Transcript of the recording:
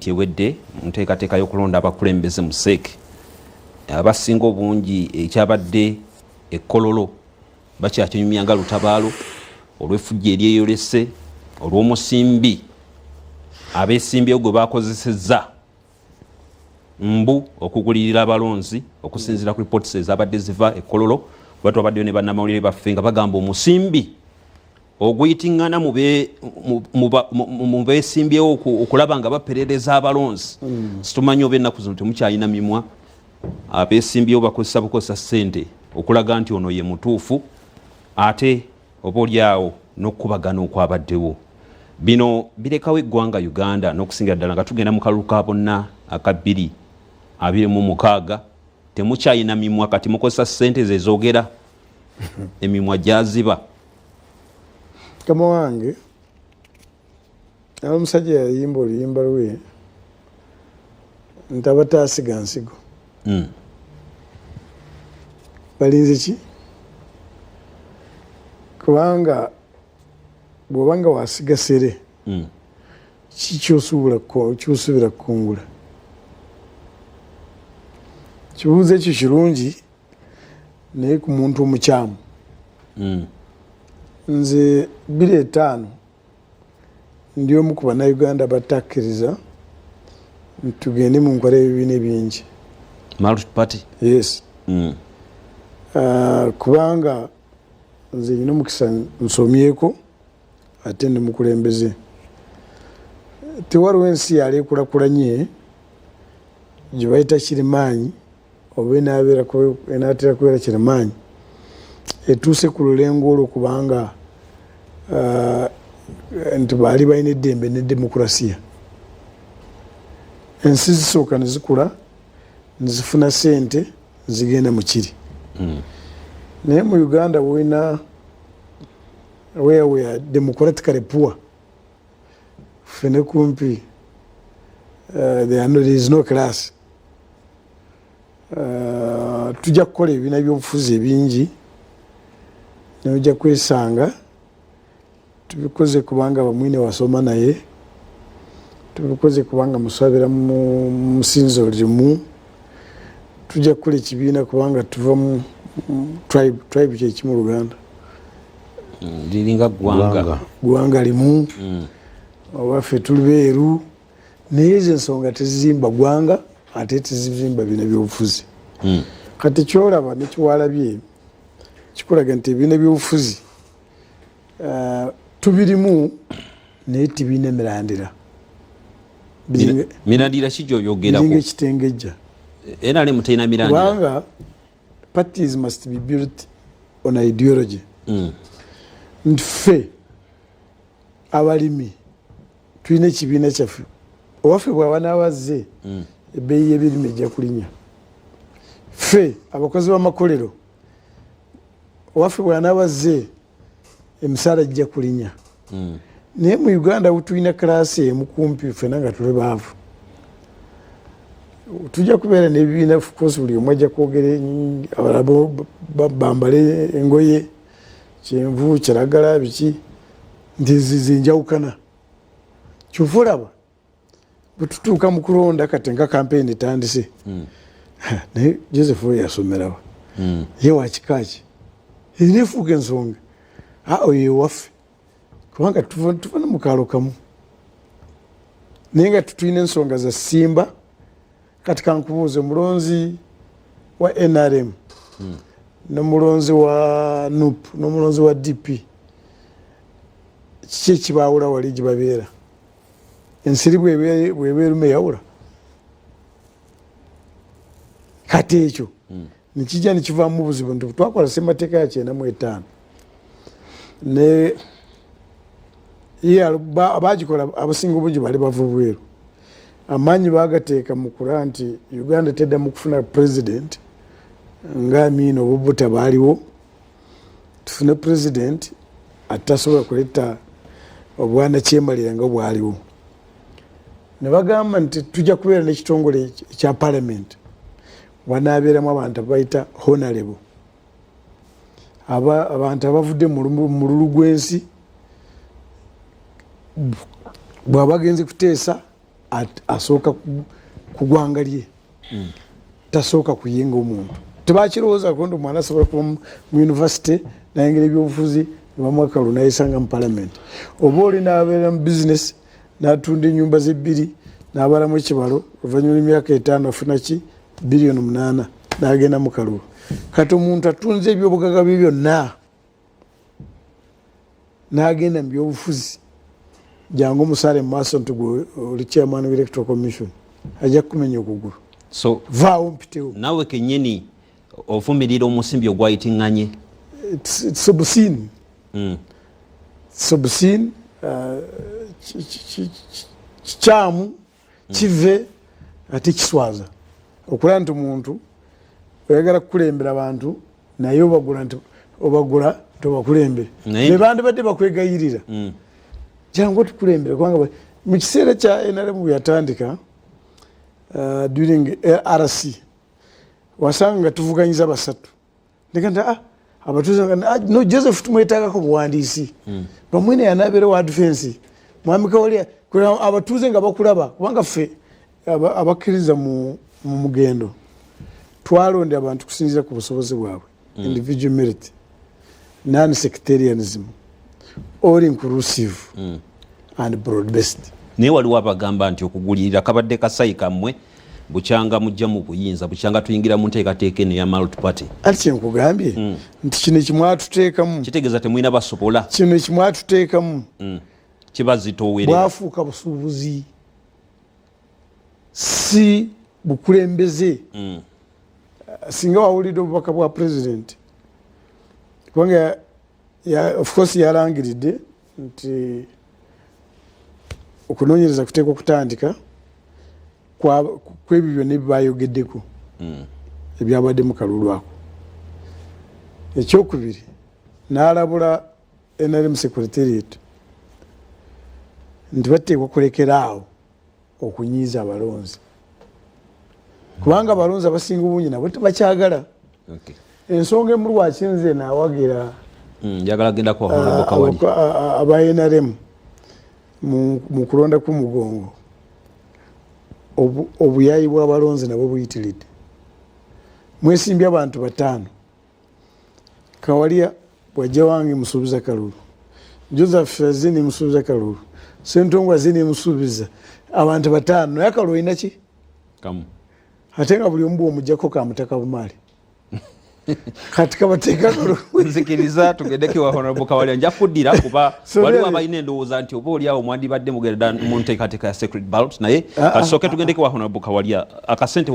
paalamenti ewedde mu nteekateeka y'okulonda abakulembeze mu SEEK abasinga obungi ekyabadde ekkololo bakyakinyumya nga lutabaalo olw'effujjo eryeyolese olw'omusimbi abeesimbyewo gwe bakozesezza mbu okugulirira abalonzi okusinziira ku ripooti ezabadde ziva ekkololo batu abaddeyo ne bannamawulire baffe nga bagamba omusimbi oguyitiŋŋana mu beesimbyewo okulaba nga baperereza abalonzi situmanyi oba ennaku zino temukyalina mimwa abeesimbyewo bakozesa bukozesa ssente okulaga nti ono ye mutuufu ate oba oliawo n'okubagana okwabaddewo bino birekawo eggwanga Uganda n'okusingira ddala nga tugenda mu kalulu ka bonna aka 2026 temukyalina mimwa kati mukozesa ssente zezogera emimwa gyaziba. Kama wange omusajja yayimba oluyimba lwe nti abataasiga nsigo balinze ki kubanga bw'obanga wasiga sere kyosubira kukungula kibuuzo ekyo kirungi naye ku muntu omukyamu nze 2005 ndi omu ku bannayuganda batakkiriza tugende mu nkola y'ebibiina bingi multi-party. Yes. Kubanga nze nina omukisa nsomyeko ate ndi mukulembeze tewaliwo ensi yaleekulakulanye gye bayita kirimaanyi oba enaatera kubeera kirimaanyi etuuse ku lulengo olwo kubanga nti baali balina eddembe ne demokurasiya ensi zisooka ne zikula ne zifuna ssente zigenda mu kiri naye mu Uganda weina where we are democratically poor fene kumpi there is no class tujja kukola ebibiina by'obufuzi ebingi nojja kwesanga tubikoze kubanga bamwine wasoma naye tubikoze kubanga musabira mu musinzo limu tujja kukola ekibiina kubanga tuva mu tribe kyekimu mu Luganda liringa gwanga limu owaffe tuli beeru naye ezo ensonga tezizimba gwanga ate tezizimba bibiina by'obufuzi kati kyolaba nekiwalabye kikulaga nti ebibiina by'obufuzi tubirimu naye tibiina mirandira mirandira kijyoyogerako biringa ekitengejja era mutayina mirandira kubanga parties must be built on ideology nti ffe abalimi tulina ekibiina kyaffe owaffe bw'aba n'abazze ebbeeyi y'ebirime ejja kulinya ffe abakozi b'amakolero owaffe bw'anaabazze emisaala ejja kulinya naye mu Uganda tulina kalaasi emu kumpi ffena nga tuli baavu tujja kubeera n'ebibiina of course buli omu ajja kwogera abalala bambale engoye kyenvu kiragala biki nti zinjawukana kyova olaba bwe tutuuka mu kulonda kati nga kampeyini etandise naye Joseph oyo yasomerawa ye wakikaaki erina efuuka ensonga oyo ewaffe kubanga tuva no mukaalo kamu naye nga tutulina ensonga za simba kati kankubuuze mulonzi wa NRM n'omulonzi wa NUP n'omulonzi wa DP kiki ekibaawula wali gye babeera ensiri bwebeerume yawula kati ekyo nekijja nekivaamu buzibu nti twakola ssemateeka ya 95 ne abagikola abasinga obungi bali bava bweru amaanyi bagateeka mu kula nti Uganda teddamu kufuna president nga Amin Obubuta baaliwo tufune president atasobola kuleeta obwana kyemalira nga bwaliwo ne bagamba nti tujja kubeera n'ekitongole kya parliament wanaabeeramu abantu abayita honorable abantu abavudde mu mululu gw'ensi bw'abagenzi kuteesa asooka kugwanga lye tasooka kuyinga omuntu tebakirowooza kondi omwana asobola kuba mu university nayingira ebyobufuzi nebamwakalu nayesanga mu parliament oba oli nabeera mu business natunda enyumba ze2 nabalamu ekibalo oluvannyuma lw'emyaka 5 afuna ki billion 8 nagenda mu kalulu kati omuntu atunze ebyobugaga bye byonna nagenda mu byobufuzi jangu omusaale mu maaso nti gwe oli chairman of electoral commission ajja kumenya okugulu so vaawo mpitewo nawe kenyini ovumirira omusimbi ogwayitiŋŋanye sobusin sobusin kikyamu kive ate kiswaza okulaba nti omuntu oyagala kukulembera abantu naye obagula tobakulembere bebandibadde bakwegayirira jangu otukulembere kubanga mu kiseera kya NRM bwe yatandika during RC wasanga nga tuvuganyiza basatu ndikanda abatuuze no Joseph tumwetaagako buwandiisi bamwene yanabeera wa defense mwami Kawalya abatuuze nga bakulaba kubanga ffe abakkiriza mu mugendo twalonde abantu kusinziira ku busobozi bwabwe individual merit non-sectarianism all inclusive and broad based. Naye waliwo abagamba nti okugulirira kabadde kasayi kammwe bukyanga mujja mu buyinza bukyanga tuyingira mu nteekateeka eno ya multi party. Ati kyenkugambye nti kino ekimwatuteekamu kitegeeza temulina basobola kino ekimwatuteekamu kibazitoowere bwafuuka busuubuzi si bukulembeze singa wawulidde obubaka bwa president kubanga of course yalangiridde nti okunoonyereza kuteekwa okutandika kwebyo byonna ebibayogeddeko ebyabadde mu kalulu ako. Ekyokubiri n'alabula NRM secretariat nti bateekwa kulekera awo okunyiiza abalonzi kubanga abalonzi abasinga obungi nabo tebakyagala. Ensonga emu lwaki nze naawagira aba NRM mu kulonda k'umugongo obuyayi bw'abalonzi nabo buyitiridde. Mwesimbye abantu 5 Kawalya bwajja wange musuubiza kalulu, Joseph Azini musuubiza kalulu, Ssentongo Azini musuubiza abantu 5 naye akalulu olina ki ate nga buli omu omuggyako kamutaka bumaali kati kabateeka nzikiriza tugendeko wa Honorable Kawalya nja kuddira kuba waliwo abalina endowooza nti oba oli awo mwandibadde mugenda mu nteekateeka ya secret ballot naye kasooke tugendeko wa Honorable Kawalya akasente